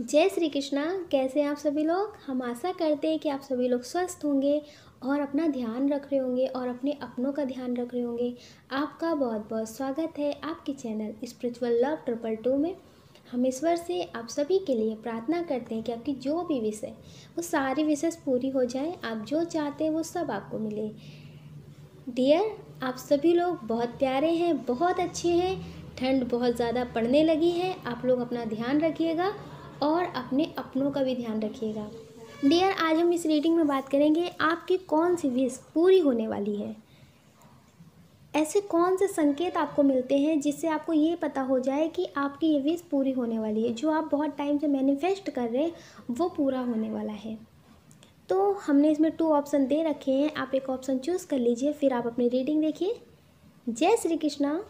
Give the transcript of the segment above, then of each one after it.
जय श्री कृष्णा। कैसे हैं आप सभी लोग। हम आशा करते हैं कि आप सभी लोग स्वस्थ होंगे और अपना ध्यान रख रहे होंगे और अपने अपनों का ध्यान रख रहे होंगे। आपका बहुत बहुत स्वागत है आपके चैनल स्पिरिचुअल लव 222 में। हम ईश्वर से आप सभी के लिए प्रार्थना करते हैं कि आपकी जो भी विश है वो सारी विशेष पूरी हो जाए। आप जो चाहते हैं वो सब आपको मिले। डियर, आप सभी लोग बहुत प्यारे हैं, बहुत अच्छे हैं। ठंड बहुत ज़्यादा पड़ने लगी है। आप लोग अपना ध्यान रखिएगा और अपने अपनों का भी ध्यान रखिएगा। डियर, आज हम इस रीडिंग में बात करेंगे आपकी कौन सी विश पूरी होने वाली है। ऐसे कौन से संकेत आपको मिलते हैं जिससे आपको ये पता हो जाए कि आपकी ये विश पूरी होने वाली है। जो आप बहुत टाइम से मैनिफेस्ट कर रहे हैं वो पूरा होने वाला है। तो हमने इसमें 2 ऑप्शन दे रखे हैं। आप एक ऑप्शन चूज़ कर लीजिए, फिर आप अपनी रीडिंग देखिए। जय श्री कृष्णा।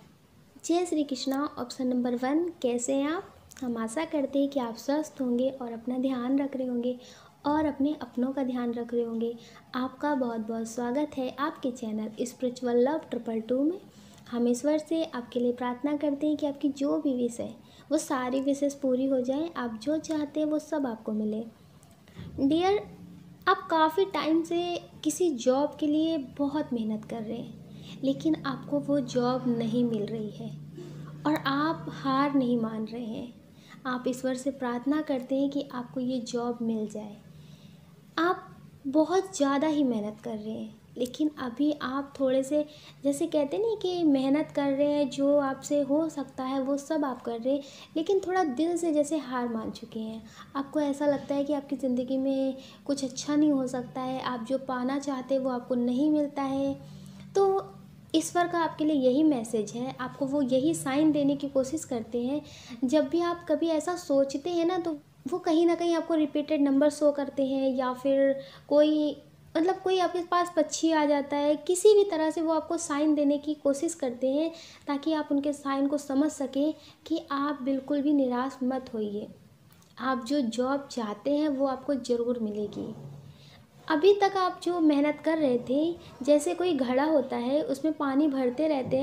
जय श्री कृष्णा। ऑप्शन नंबर 1, कैसे हैं आप। हम आशा करते हैं कि आप स्वस्थ होंगे और अपना ध्यान रख रहे होंगे और अपने अपनों का ध्यान रख रहे होंगे। आपका बहुत बहुत स्वागत है आपके चैनल स्पिरिचुअल लव 222 में। हम ईश्वर से आपके लिए प्रार्थना करते हैं कि आपकी जो भी विश है वो सारी विशेष पूरी हो जाए। आप जो चाहते हैं वो सब आपको मिले। डियर, आप काफ़ी टाइम से किसी जॉब के लिए बहुत मेहनत कर रहे हैं, लेकिन आपको वो जॉब नहीं मिल रही है और आप हार नहीं मान रहे हैं। आप ईश्वर से प्रार्थना करते हैं कि आपको ये जॉब मिल जाए। आप बहुत ज़्यादा ही मेहनत कर रहे हैं, लेकिन अभी आप थोड़े से, जैसे कहते नहीं कि मेहनत कर रहे हैं, जो आपसे हो सकता है वो सब आप कर रहे हैं, लेकिन थोड़ा दिल से जैसे हार मान चुके हैं। आपको ऐसा लगता है कि आपकी ज़िंदगी में कुछ अच्छा नहीं हो सकता है, आप जो पाना चाहते हैं वो आपको नहीं मिलता है। तो ईश्वर का आपके लिए यही मैसेज है, आपको वो यही साइन देने की कोशिश करते हैं। जब भी आप कभी ऐसा सोचते हैं ना, तो वो कहीं ना कहीं आपको रिपीटेड नंबर शो करते हैं, या फिर कोई कोई आपके पास पक्षी आ जाता है। किसी भी तरह से वो आपको साइन देने की कोशिश करते हैं ताकि आप उनके साइन को समझ सकें कि आप बिल्कुल भी निराश मत होइए। आप जो जॉब चाहते हैं वो आपको ज़रूर मिलेगी। अभी तक आप जो मेहनत कर रहे थे, जैसे कोई घड़ा होता है उसमें पानी भरते रहते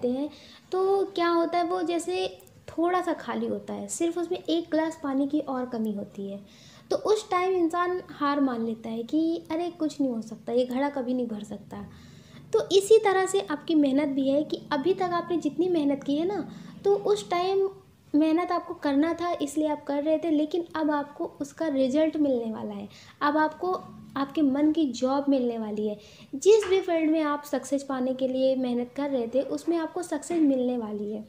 हैं, तो क्या होता है, वो जैसे थोड़ा सा खाली होता है, सिर्फ उसमें 1 गिलास पानी की और कमी होती है। तो उस टाइम इंसान हार मान लेता है कि अरे कुछ नहीं हो सकता, ये घड़ा कभी नहीं भर सकता। तो इसी तरह से आपकी मेहनत भी है कि अभी तक आपने जितनी मेहनत की है ना, तो उस टाइम मेहनत आपको करना था इसलिए आप कर रहे थे, लेकिन अब आपको उसका रिजल्ट मिलने वाला है। अब आपको आपके मन की जॉब मिलने वाली है। जिस भी फील्ड में आप सक्सेस पाने के लिए मेहनत कर रहे थे उसमें आपको सक्सेस मिलने वाली है।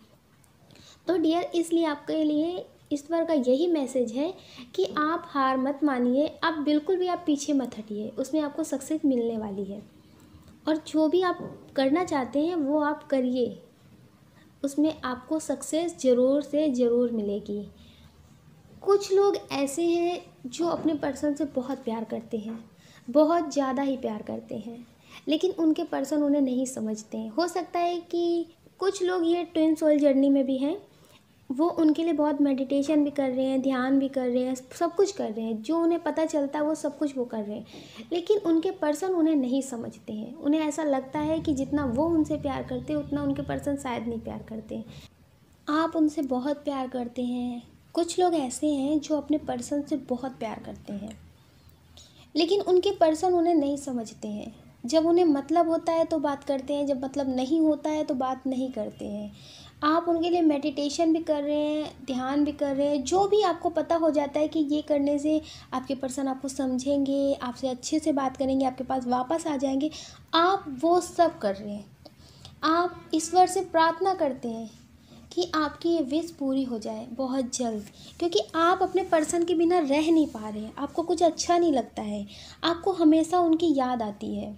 तो डियर, इसलिए आपके लिए ईश्वर का यही मैसेज है कि आप हार मत मानिए, अब बिल्कुल भी आप पीछे मत हटिए, उसमें आपको सक्सेस मिलने वाली है। और जो भी आप करना चाहते हैं वो आप करिए, उसमें आपको सक्सेस ज़रूर से ज़रूर मिलेगी। कुछ लोग ऐसे हैं जो अपने पर्सन से बहुत प्यार करते हैं, बहुत ज़्यादा ही प्यार करते हैं, लेकिन उनके पर्सन उन्हें नहीं समझते हैं। हो सकता है कि कुछ लोग ये ट्विन सोल जर्नी में भी हैं, वो उनके लिए बहुत मेडिटेशन भी कर रहे हैं, ध्यान भी कर रहे हैं, सब कुछ कर रहे हैं, जो उन्हें पता चलता है वो सब कुछ वो कर रहे हैं, लेकिन उनके पर्सन उन्हें नहीं समझते हैं। उन्हें ऐसा लगता है कि जितना वो उनसे प्यार करते हैं उतना उनके पर्सन शायद नहीं प्यार करते हैं। आप उनसे बहुत प्यार करते हैं। कुछ लोग ऐसे हैं जो अपने पर्सन से बहुत प्यार करते हैं, लेकिन उनके पर्सन उन्हें नहीं समझते हैं। जब उन्हें मतलब होता है तो बात करते हैं, जब मतलब नहीं होता है तो बात नहीं करते हैं। आप उनके लिए मेडिटेशन भी कर रहे हैं, ध्यान भी कर रहे हैं, जो भी आपको पता हो जाता है कि ये करने से आपके पर्सन आपको समझेंगे, आपसे अच्छे से बात करेंगे, आपके पास वापस आ जाएंगे, आप वो सब कर रहे हैं। आप ईश्वर से प्रार्थना करते हैं कि आपकी ये विश पूरी हो जाए बहुत जल्द, क्योंकि आप अपने पर्सन के बिना रह नहीं पा रहे हैं। आपको कुछ अच्छा नहीं लगता है, आपको हमेशा उनकी याद आती है।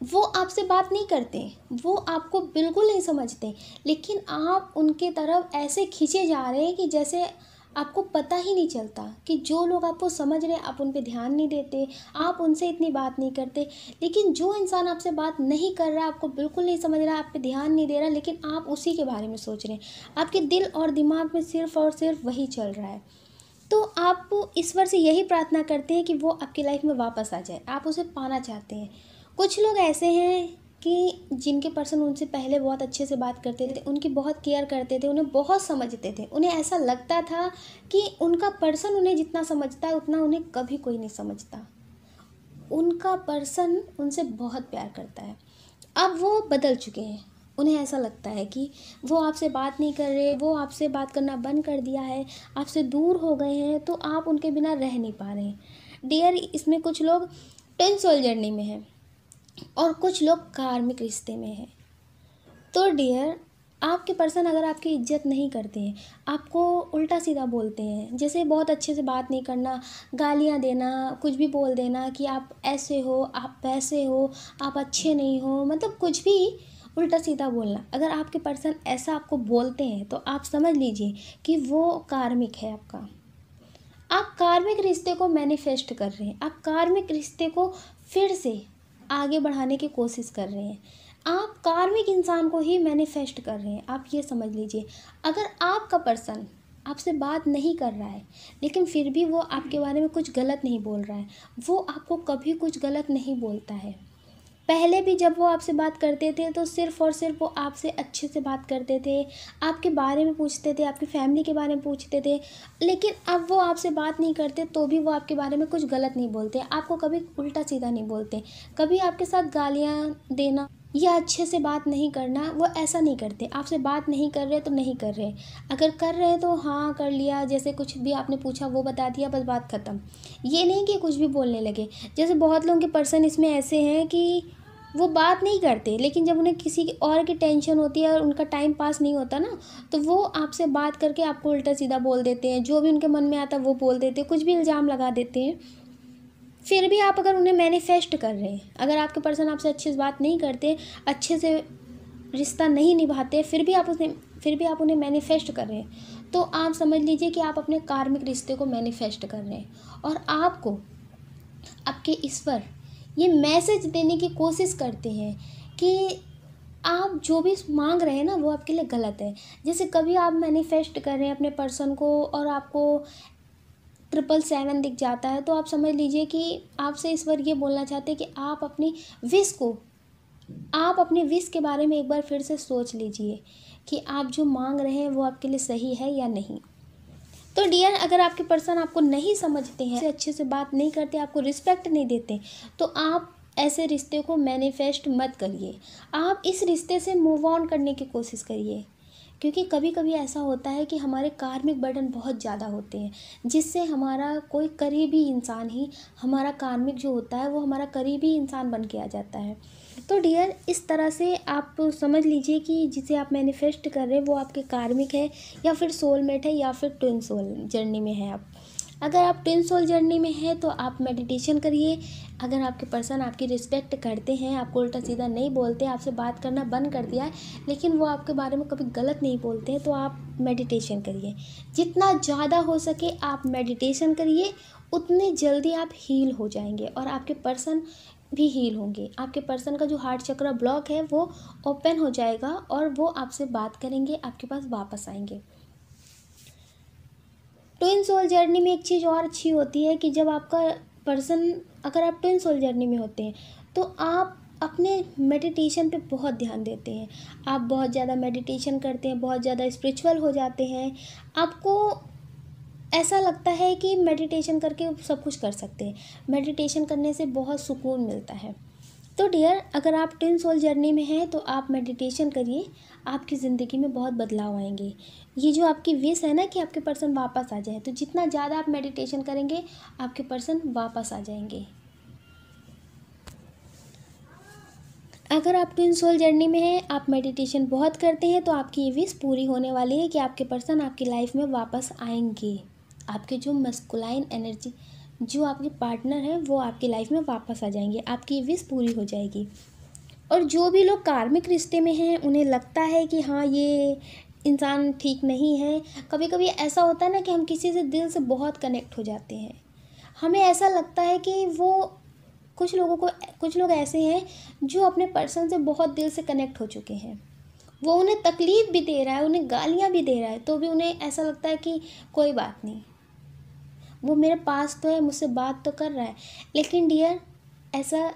वो आपसे बात नहीं करते, वो आपको बिल्कुल नहीं समझते, लेकिन आप उनके तरफ ऐसे खींचे जा रहे हैं कि जैसे आपको पता ही नहीं चलता कि जो लोग आपको समझ रहे हैं आप उन पे ध्यान नहीं देते, आप उनसे इतनी बात नहीं करते। लेकिन जो इंसान आपसे बात नहीं कर रहा, आपको बिल्कुल नहीं समझ रहा, आप पे ध्यान नहीं दे रहा, लेकिन आप उसी के बारे में सोच रहे हैं, आपके दिल और दिमाग में सिर्फ और सिर्फ वही चल रहा है। तो आप ईश्वर से यही प्रार्थना करते हैं कि वो आपकी लाइफ में वापस आ जाए, आप उसे पाना चाहते हैं। कुछ लोग ऐसे हैं कि जिनके पर्सन उनसे पहले बहुत अच्छे से बात करते थे, उनकी बहुत केयर करते थे, उन्हें बहुत समझते थे, उन्हें ऐसा लगता था कि उनका पर्सन उन्हें जितना समझता है उतना उन्हें कभी कोई नहीं समझता, उनका पर्सन उनसे बहुत प्यार करता है। अब वो बदल चुके हैं, उन्हें ऐसा लगता है कि वो आपसे बात नहीं कर रहे, वो आपसे बात करना बंद कर दिया है, आपसे दूर हो गए हैं, तो आप उनके बिना रह नहीं पा रहे हैं। डियर, इसमें कुछ लोग ट्विन सोल जर्नी में हैं और कुछ लोग कार्मिक रिश्ते में हैं। तो डियर, आपके पर्सन अगर आपकी इज्जत नहीं करते हैं, आपको उल्टा सीधा बोलते हैं, जैसे बहुत अच्छे से बात नहीं करना, गालियाँ देना, कुछ भी बोल देना कि आप ऐसे हो, आप वैसे हो, आप अच्छे नहीं हो, मतलब कुछ भी उल्टा सीधा बोलना, अगर आपके पर्सन ऐसा आपको बोलते हैं तो आप समझ लीजिए कि वो कार्मिक है आपका। आप कार्मिक रिश्ते को मैनिफेस्ट कर रहे हैं, आप कार्मिक रिश्ते को फिर से आगे बढ़ाने की कोशिश कर रहे हैं, आप कार्मिक इंसान को ही मैनिफेस्ट कर रहे हैं। आप ये समझ लीजिए, अगर आपका पर्सन आपसे बात नहीं कर रहा है लेकिन फिर भी वो आपके बारे में कुछ गलत नहीं बोल रहा है, वो आपको कभी कुछ गलत नहीं बोलता है। पहले भी जब वो आपसे बात करते थे तो सिर्फ़ और सिर्फ वो आपसे अच्छे से बात करते थे, आपके बारे में पूछते थे, आपकी फैमिली के बारे में पूछते थे, लेकिन अब वो आपसे बात नहीं करते तो भी वो आपके बारे में कुछ गलत नहीं बोलते, आपको कभी उल्टा सीधा नहीं बोलते, कभी आपके साथ गालियाँ देना या अच्छे से बात नहीं करना, वो ऐसा नहीं करते। आपसे बात नहीं कर रहे तो नहीं कर रहे, अगर कर रहे हैं तो हाँ कर लिया, जैसे कुछ भी आपने पूछा वो बता दिया, बस बात ख़त्म। ये नहीं कि कुछ भी बोलने लगे। जैसे बहुत लोगों के पर्सन इसमें ऐसे हैं कि वो बात नहीं करते, लेकिन जब उन्हें किसी और की टेंशन होती है और उनका टाइम पास नहीं होता ना, तो वो आपसे बात करके आपको उल्टा सीधा बोल देते हैं, जो भी उनके मन में आता है वो बोल देते हैं, कुछ भी इल्ज़ाम लगा देते हैं। फिर भी आप अगर उन्हें मैनिफेस्ट कर रहे हैं, अगर आपके पर्सन आपसे अच्छे से बात नहीं करते, अच्छे से रिश्ता नहीं निभाते, फिर भी आप उन्हें मैनिफेस्ट कर रहे हैं, तो आप समझ लीजिए कि आप अपने कार्मिक रिश्ते को मैनिफेस्ट कर रहे हैं और आपको आपके ईश्वर ये मैसेज देने की कोशिश करते हैं कि आप जो भी मांग रहे हैं ना वो आपके लिए गलत है। जैसे कभी आप मैनिफेस्ट कर रहे हैं अपने पर्सन को और आपको 777 दिख जाता है, तो आप समझ लीजिए कि आपसे ईश्वर ये बोलना चाहते हैं कि आप अपनी विश के बारे में एक बार फिर से सोच लीजिए कि आप जो मांग रहे हैं वो आपके लिए सही है या नहीं। तो डियर, अगर आपके पर्सन आपको नहीं समझते हैं, अच्छे से बात नहीं करते, आपको रिस्पेक्ट नहीं देते, तो आप ऐसे रिश्ते को मैनिफेस्ट मत करिए। आप इस रिश्ते से मूव ऑन करने की कोशिश करिए, क्योंकि कभी कभी ऐसा होता है कि हमारे कार्मिक बर्डन बहुत ज़्यादा होते हैं, जिससे हमारा कोई करीबी इंसान ही हमारा कार्मिक जो होता है वो हमारा करीबी इंसान बन के आ जाता है। तो डियर, इस तरह से आप समझ लीजिए कि जिसे आप मैनिफेस्ट कर रहे हैं वो आपके कार्मिक है या फिर सोलमेट है या फिर ट्विन सोल जर्नी में है आप। अगर आप ट्विन सोल जर्नी में हैं तो आप मेडिटेशन करिए। अगर आपके पर्सन आपकी रिस्पेक्ट करते हैं, आपको उल्टा सीधा नहीं बोलते, आपसे बात करना बंद कर दिया है, लेकिन वो आपके बारे में कभी गलत नहीं बोलते हैं, तो आप मेडिटेशन करिए। जितना ज़्यादा हो सके आप मेडिटेशन करिए, उतने जल्दी आप हील हो जाएंगे और आपके पर्सन भी हील होंगे। आपके पर्सन का जो हार्ट चक्र ब्लॉक है वो ओपन हो जाएगा और वो आपसे बात करेंगे, आपके पास वापस आएंगे। ट्विन सोल जर्नी में एक चीज़ और अच्छी होती है कि जब आपका पर्सन, अगर आप ट्विन सोल जर्नी में होते हैं तो आप अपने मेडिटेशन पे बहुत ध्यान देते हैं, आप बहुत ज़्यादा मेडिटेशन करते हैं, बहुत ज़्यादा स्पिरिचुअल हो जाते हैं, आपको ऐसा लगता है कि मेडिटेशन करके सब कुछ कर सकते हैं, मेडिटेशन करने से बहुत सुकून मिलता है। तो डियर, अगर आप ट्विन सोल जर्नी में हैं तो आप मेडिटेशन करिए, आपकी ज़िंदगी में बहुत बदलाव आएंगे। ये जो आपकी विश है ना कि आपके पर्सन वापस आ जाए, तो जितना ज़्यादा आप मेडिटेशन करेंगे आपके पर्सन वापस आ जाएंगे। अगर आप ट्विन सोल जर्नी में हैं, आप मेडिटेशन बहुत करते हैं, तो आपकी ये विश पूरी होने वाली है कि आपके पर्सन आपकी लाइफ में वापस आएंगे। आपके जो मस्कुलाइन एनर्जी, जो आपके पार्टनर हैं वो आपकी लाइफ में वापस आ जाएंगे, आपकी विश पूरी हो जाएगी। और जो भी लोग कार्मिक रिश्ते में हैं उन्हें लगता है कि हाँ ये इंसान ठीक नहीं है, कभी कभी ऐसा होता है ना कि हम किसी से दिल से बहुत कनेक्ट हो जाते हैं, हमें ऐसा लगता है कि वो कुछ लोग ऐसे हैं जो अपने पर्सन से बहुत दिल से कनेक्ट हो चुके हैं, वो उन्हें तकलीफ़ भी दे रहा है, उन्हें गालियाँ भी दे रहा है, तो भी उन्हें ऐसा लगता है कि कोई बात नहीं, वो मेरे पास तो है, मुझसे बात तो कर रहा है। लेकिन डियर, ऐसा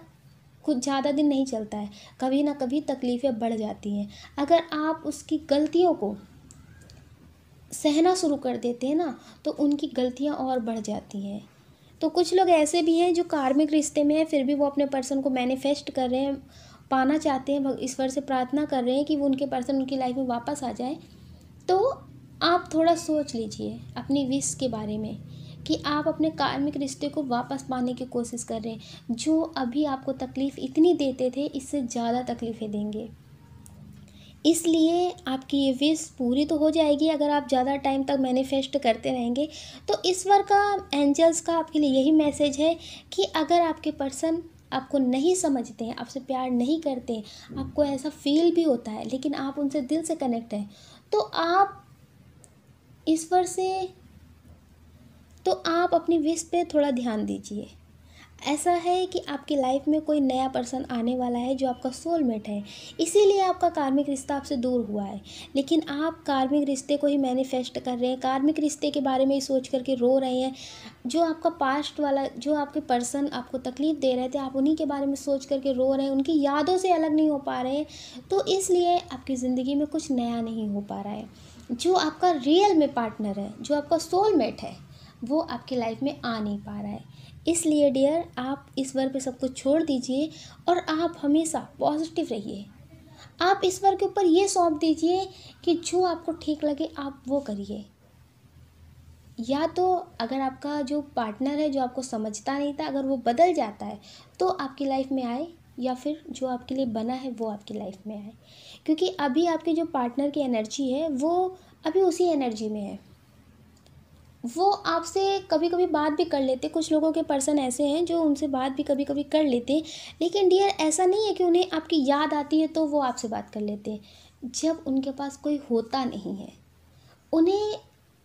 कुछ ज़्यादा दिन नहीं चलता है, कभी ना कभी तकलीफ़ें बढ़ जाती हैं। अगर आप उसकी गलतियों को सहना शुरू कर देते हैं ना, तो उनकी गलतियाँ और बढ़ जाती हैं। तो कुछ लोग ऐसे भी हैं जो कार्मिक रिश्ते में हैं, फिर भी वो अपने पर्सन को मैनिफेस्ट कर रहे हैं, पाना चाहते हैं, ईश्वर से प्रार्थना कर रहे हैं कि वो उनके पर्सन उनकी लाइफ में वापस आ जाए। तो आप थोड़ा सोच लीजिए अपनी विश के बारे में कि आप अपने कार्मिक रिश्ते को वापस पाने की कोशिश कर रहे हैं। जो अभी आपको तकलीफ़ इतनी देते थे, इससे ज़्यादा तकलीफ़ें देंगे। इसलिए आपकी ये विश पूरी तो हो जाएगी अगर आप ज़्यादा टाइम तक मैनिफेस्ट करते रहेंगे। तो ईश्वर का, एंजल्स का आपके लिए यही मैसेज है कि अगर आपके पर्सन आपको नहीं समझते हैं, आपसे प्यार नहीं करते हैं, आपको ऐसा फील भी होता है, लेकिन आप उनसे दिल से कनेक्ट हैं, तो आप ईश्वर से तो आप अपनी विश पे थोड़ा ध्यान दीजिए। ऐसा है कि आपकी लाइफ में कोई नया पर्सन आने वाला है जो आपका सोलमेट है, इसीलिए आपका कार्मिक रिश्ता आपसे दूर हुआ है। लेकिन आप कार्मिक रिश्ते को ही मैनिफेस्ट कर रहे हैं, कार्मिक रिश्ते के बारे में ही सोच करके रो रहे हैं। जो आपका पास्ट वाला, जो आपके पर्सन आपको तकलीफ़ दे रहे थे, आप उन्हीं के बारे में सोच करके रो रहे हैं, उनकी यादों से अलग नहीं हो पा रहे हैं। तो इसलिए आपकी ज़िंदगी में कुछ नया नहीं हो पा रहा है। जो आपका रियल में पार्टनर है, जो आपका सोलमेट है, वो आपकी लाइफ में आ नहीं पा रहा है। इसलिए डियर, आप ईश्वर पे सब कुछ छोड़ दीजिए और आप हमेशा पॉजिटिव रहिए। आप ईश्वर के ऊपर ये सौंप दीजिए कि जो आपको ठीक लगे आप वो करिए। या तो अगर आपका जो पार्टनर है, जो आपको समझता नहीं था, अगर वो बदल जाता है तो आपकी लाइफ में आए, या फिर जो आपके लिए बना है वो आपकी लाइफ में आए। क्योंकि अभी आपके जो पार्टनर की एनर्जी है वो अभी उसी एनर्जी में है। वो आपसे कभी कभी बात भी कर लेते, कुछ लोगों के पर्सन ऐसे हैं जो उनसे बात भी कभी कभी कर लेते हैं। लेकिन डियर, ऐसा नहीं है कि उन्हें आपकी याद आती है तो वो आपसे बात कर लेते हैं। जब उनके पास कोई होता नहीं है, उन्हें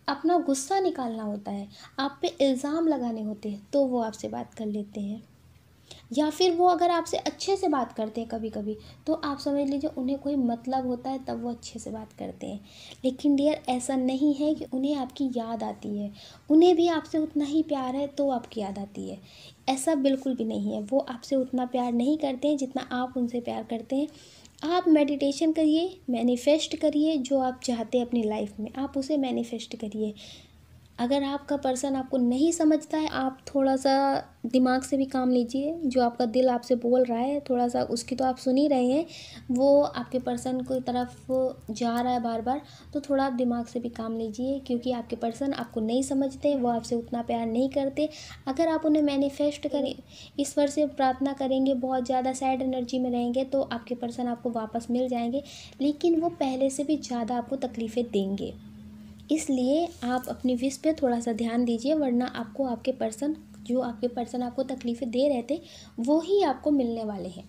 अपना गुस्सा निकालना होता है, आप पे इल्ज़ाम लगाने होते हैं, तो वो आपसे बात कर लेते हैं। या फिर वो अगर आपसे अच्छे से बात करते हैं कभी कभी, तो आप समझ लीजिए उन्हें कोई मतलब होता है, तब वो अच्छे से बात करते हैं। लेकिन डियर, ऐसा नहीं है कि उन्हें आपकी याद आती है, उन्हें भी आपसे उतना ही प्यार है तो आपकी याद आती है। ऐसा बिल्कुल भी नहीं है। वो आपसे उतना प्यार नहीं करते हैं जितना आप उनसे प्यार करते हैं। आप मेडिटेशन करिए, मैनिफेस्ट करिए, जो आप चाहते हैं अपनी लाइफ में आप उसे मैनिफेस्ट करिए। अगर आपका पर्सन आपको नहीं समझता है, आप थोड़ा सा दिमाग से भी काम लीजिए। जो आपका दिल आपसे बोल रहा है, थोड़ा सा उसकी तो आप सुन ही रहे हैं, वो आपके पर्सन की तरफ जा रहा है बार बार, तो थोड़ा आप दिमाग से भी काम लीजिए। क्योंकि आपके पर्सन आपको नहीं समझते, वो आपसे उतना प्यार नहीं करते। अगर आप उन्हें मैनिफेस्ट करें, ईश्वर से प्रार्थना करेंगे, बहुत ज़्यादा सैड एनर्जी में रहेंगे, तो आपके पर्सन आपको वापस मिल जाएंगे। लेकिन वो पहले से भी ज़्यादा आपको तकलीफ़ें देंगे। इसलिए आप अपनी विश पे थोड़ा सा ध्यान दीजिए, वरना आपको आपके पर्सन, जो आपके पर्सन आपको तकलीफ़ें दे रहे थे, वो ही आपको मिलने वाले हैं।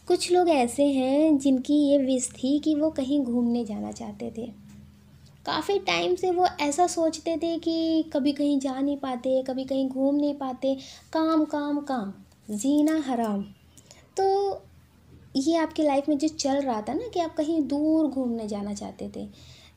कुछ लोग ऐसे हैं जिनकी ये विश थी कि वो कहीं घूमने जाना चाहते थे। काफ़ी टाइम से वो ऐसा सोचते थे कि कभी कहीं जा नहीं पाते, कभी कहीं घूम नहीं पाते, काम काम काम, जीना हराम। तो ये आपकी लाइफ में जो चल रहा था ना कि आप कहीं दूर घूमने जाना चाहते थे,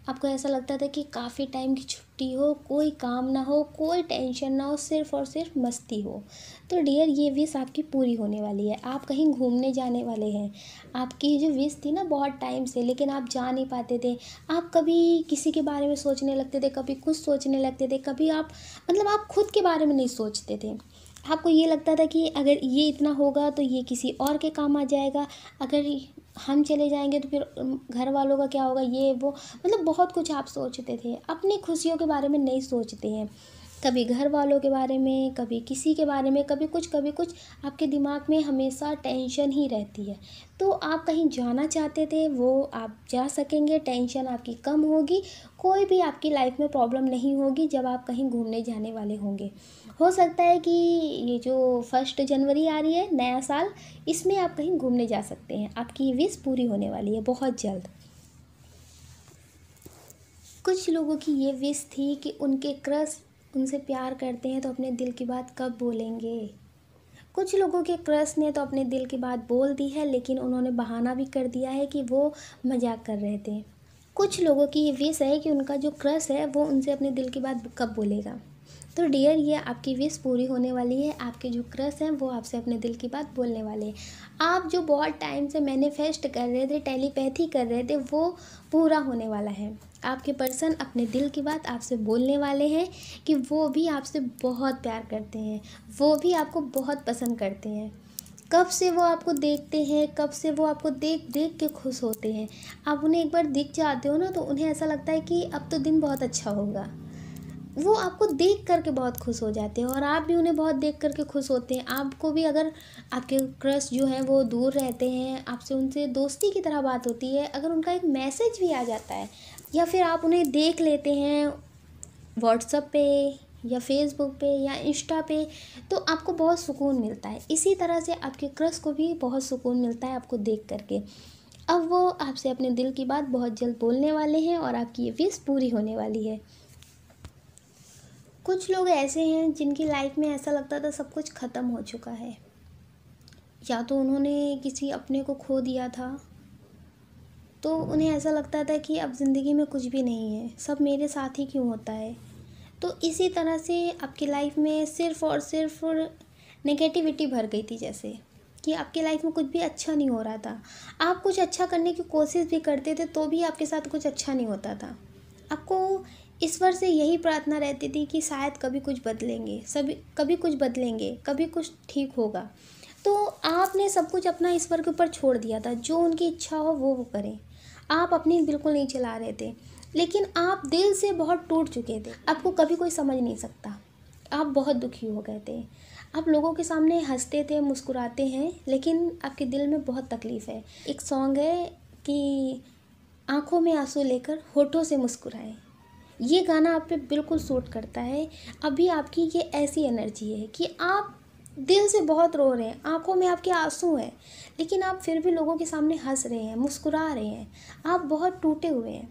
आपको ऐसा लगता था कि काफ़ी टाइम की छुट्टी हो, कोई काम ना हो, कोई टेंशन ना हो, सिर्फ़ और सिर्फ मस्ती हो। तो डियर, ये विश आपकी पूरी होने वाली है। आप कहीं घूमने जाने वाले हैं। आपकी जो विश थी ना बहुत टाइम से, लेकिन आप जा नहीं पाते थे। आप कभी किसी के बारे में सोचने लगते थे, कभी कुछ सोचने लगते थे, कभी आप, मतलब आप खुद के बारे में नहीं सोचते थे। आपको ये लगता था कि अगर ये इतना होगा तो ये किसी और के काम आ जाएगा, अगर हम चले जाएंगे तो फिर घर वालों का क्या होगा, ये वो, मतलब बहुत कुछ आप सोचते थे। अपनी खुशियों के बारे में नहीं सोचते हैं, कभी घर वालों के बारे में, कभी किसी के बारे में, कभी कुछ कभी कुछ। आपके दिमाग में हमेशा टेंशन ही रहती है। तो आप कहीं जाना चाहते थे, वो आप जा सकेंगे, टेंशन आपकी कम होगी, कोई भी आपकी लाइफ में प्रॉब्लम नहीं होगी जब आप कहीं घूमने जाने वाले होंगे। हो सकता है कि ये जो 1 जनवरी आ रही है, नया साल, इसमें आप कहीं घूमने जा सकते हैं। आपकी विश पूरी होने वाली है बहुत जल्द। कुछ लोगों की ये विश थी कि उनके क्रश उनसे प्यार करते हैं तो अपने दिल की बात कब बोलेंगे। कुछ लोगों के क्रश ने तो अपने दिल की बात बोल दी है, लेकिन उन्होंने बहाना भी कर दिया है कि वो मजाक कर रहे थे। कुछ लोगों की ये विश है कि उनका जो क्रश है वो उनसे अपने दिल की बात कब बोलेगा। तो डियर, ये आपकी विश पूरी होने वाली है। आपके जो क्रश हैं वो आपसे अपने दिल की बात बोलने वाले हैं। आप जो बहुत टाइम से मैनिफेस्ट कर रहे थे, टेलीपैथी कर रहे थे, वो पूरा होने वाला है। आपके पर्सन अपने दिल की बात आपसे बोलने वाले हैं कि वो भी आपसे बहुत प्यार करते हैं, वो भी आपको बहुत पसंद करते हैं। कब से वो आपको देखते हैं, कब से वो आपको देख देख के खुश होते हैं। आप उन्हें एक बार दिख जाते हो ना, तो उन्हें ऐसा लगता है कि अब तो दिन बहुत अच्छा होगा। वो आपको देख करके बहुत खुश हो जाते हैं और आप भी उन्हें बहुत देख करके खुश होते हैं। आपको भी, अगर आपके क्रश जो हैं वो दूर रहते हैं, आपसे उनसे दोस्ती की तरह बात होती है, अगर उनका एक मैसेज भी आ जाता है या फिर आप उन्हें देख लेते हैं व्हाट्सएप पे या फेसबुक पे या इंस्टा पे, तो आपको बहुत सुकून मिलता है। इसी तरह से आपके क्रश को भी बहुत सुकून मिलता है आपको देख करके। अब वो आपसे अपने दिल की बात बहुत जल्द बोलने वाले हैं और आपकी ये विश पूरी होने वाली है। कुछ लोग ऐसे हैं जिनकी लाइफ में ऐसा लगता था सब कुछ ख़त्म हो चुका है, या तो उन्होंने किसी अपने को खो दिया था, तो उन्हें ऐसा लगता था कि अब ज़िंदगी में कुछ भी नहीं है, सब मेरे साथ ही क्यों होता है। तो इसी तरह से आपकी लाइफ में सिर्फ़ और सिर्फ नेगेटिविटी भर गई थी, जैसे कि आपकी लाइफ में कुछ भी अच्छा नहीं हो रहा था। आप कुछ अच्छा करने की कोशिश भी करते थे तो भी आपके साथ कुछ अच्छा नहीं होता था। आपको ईश्वर से यही प्रार्थना रहती थी कि शायद कभी कुछ बदलेंगे, कभी कुछ बदलेंगे, कभी कुछ ठीक होगा। तो आपने सब कुछ अपना ईश्वर के ऊपर छोड़ दिया था, जो उनकी इच्छा हो वो करें। आप अपनी बिल्कुल नहीं चला रहे थे, लेकिन आप दिल से बहुत टूट चुके थे। आपको कभी कोई समझ नहीं सकता, आप बहुत दुखी हो गए थे। आप लोगों के सामने हंसते थे, मुस्कुराते हैं, लेकिन आपके दिल में बहुत तकलीफ़ है। एक सॉन्ग है कि आँखों में आंसू लेकर होठों से मुस्कुराएं। ये गाना आप पे बिल्कुल सूट करता है। अभी आपकी ये ऐसी एनर्जी है कि आप दिल से बहुत रो रहे हैं, आंखों में आपके आंसू हैं, लेकिन आप फिर भी लोगों के सामने हंस रहे हैं, मुस्कुरा रहे हैं। आप बहुत टूटे हुए हैं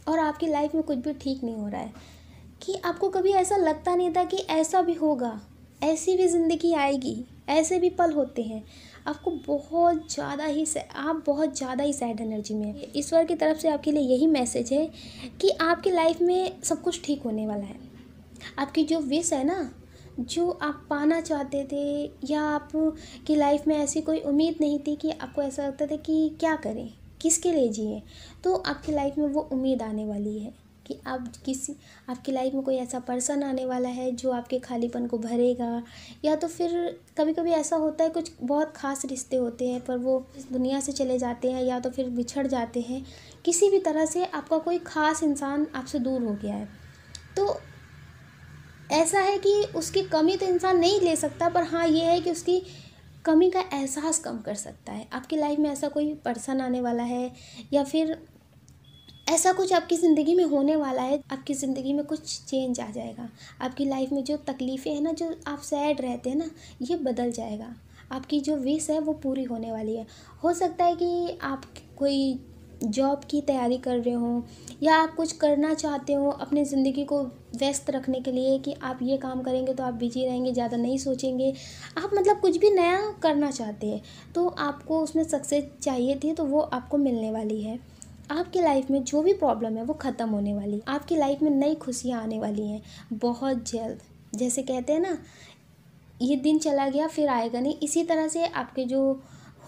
और आपकी लाइफ में कुछ भी ठीक नहीं हो रहा है। कि आपको कभी ऐसा लगता नहीं था कि ऐसा भी होगा, ऐसी भी ज़िंदगी आएगी, ऐसे भी पल होते हैं। आपको आप बहुत ज़्यादा ही सैड एनर्जी में हैं। ईश्वर की तरफ से आपके लिए यही मैसेज है कि आपकी लाइफ में सब कुछ ठीक होने वाला है। आपकी जो विश है ना, जो आप पाना चाहते थे, या आपकी लाइफ में ऐसी कोई उम्मीद नहीं थी, कि आपको ऐसा लगता था कि क्या करें, किसके लिए जिएं, तो आपकी लाइफ में वो उम्मीद आने वाली है कि आपकी लाइफ में कोई ऐसा पर्सन आने वाला है जो आपके खालीपन को भरेगा। या तो फिर कभी कभी ऐसा होता है, कुछ बहुत ख़ास रिश्ते होते हैं पर वो इस दुनिया से चले जाते हैं या तो फिर बिछड़ जाते हैं। किसी भी तरह से आपका कोई ख़ास इंसान आपसे दूर हो गया है, तो ऐसा है कि उसकी कमी तो इंसान नहीं ले सकता, पर हाँ ये है कि उसकी कमी का एहसास कम कर सकता है। आपकी लाइफ में ऐसा कोई पर्सन आने वाला है, या फिर ऐसा कुछ आपकी ज़िंदगी में होने वाला है, आपकी ज़िंदगी में कुछ चेंज आ जाएगा। आपकी लाइफ में जो तकलीफ़ें हैं ना, जो आप सैड रहते हैं ना, ये बदल जाएगा। आपकी जो विश है वो पूरी होने वाली है। हो सकता है कि आप कोई जॉब की तैयारी कर रहे हो, या आप कुछ करना चाहते हो अपनी ज़िंदगी को व्यस्त रखने के लिए, कि आप ये काम करेंगे तो आप बिजी रहेंगे, ज़्यादा नहीं सोचेंगे। आप मतलब कुछ भी नया करना चाहते हैं, तो आपको उसमें सक्सेस चाहिए थी, तो वो आपको मिलने वाली है। आपकी लाइफ में जो भी प्रॉब्लम है वो ख़त्म होने वाली है। आपकी लाइफ में नई खुशियाँ आने वाली हैं बहुत जल्द। जैसे कहते हैं ना, ये दिन चला गया फिर आएगा नहीं, इसी तरह से आपके जो